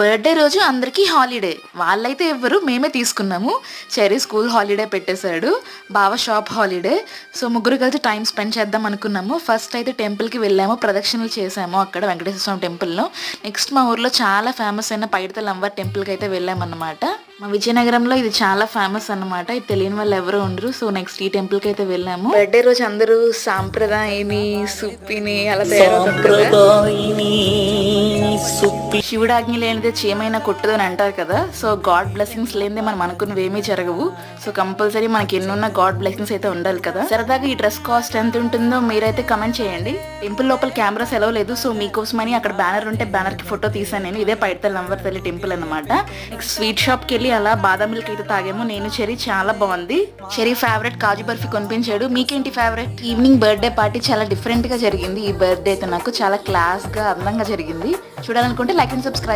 Birthday రోజు అందరికీ holiday. వాళ్ళైతే ఎవ్వరు, మేమే తీసుకున్నాము. చెర్రీ స్కూల్ హాలిడే పెట్టేశాడు, బావ షాప్ హాలిడే. సో ముగ్గురు కలిసి టైం స్పెండ్ చేద్దాం అనుకున్నాము. ఫస్ట్ అయితే టెంపుల్కి వెళ్ళాము, ప్రదక్షిణలు చేసాము అక్కడ వెంకటేశ్వర స్వామి టెంపుల్లో. నెక్స్ట్ మా ఊర్లో చాలా ఫేమస్ అయిన పైడితల్లి అమ్మవారి టెంపుల్కి అయితే వెళ్ళామన్నమాట. మా విజయనగరంలో ఇది చాలా ఫేమస్ అన్నమాట, ఇది తెలియని వాళ్ళు ఎవరు ఉండరు. సో నెక్స్ట్ ఈ టెంపుల్కి అయితే వెళ్ళాము. బర్త్డే రోజు అందరూ సాంప్రదాయని సుప్పిని అలా తయారవుతారు. శివుడు ఆజ్ఞ లేనిదే చీమైనా కొట్టదు అని అంటారు కదా. సో గాడ్ బ్లెస్సింగ్స్ లేనిదే మనం అనుకున్నవి ఏమీ జరగవు. సో కంపల్సరీ మనకి ఎన్నున్న గాడ్ బ్లెస్సింగ్స్ అయితే ఉండాలి కదా. సరదాగా ఈ డ్రెస్ కాస్ట్ ఎంత ఉంటుందో మీరైతే కమెంట్ చేయండి. టెంపుల్ లోపల కెమెరాస్ ఎలా లేదు, సో మీకోసమని అక్కడ బ్యానర్ ఉంటే బ్యానర్ కి ఫోటో తీసాను నేను. ఇదే పైడితల్లి అమ్మవారి తల్లి టెంపుల్ అనమాట. నెక్స్ట్ స్వీట్ షాప్ కి వెళ్ళి అలా బాదం మిల్క్ అయితే తాగాము. నేను చెర్రీ చాలా బాగుంది. చెర్రీ ఫేవరెట్ కాజు బర్ఫీ కొనిపించాడు. మీకేంటి ఫేవరెట్? ఈవినింగ్ బర్త్డే పార్టీ చాలా డిఫరెంట్ గా జరిగింది. ఈ బర్త్డే అయితే నాకు చాలా క్లాస్ గా అందంగా జరిగింది. చూడాలనుకుంటే లైక్ అండ్ సబ్స్క్రైబ్.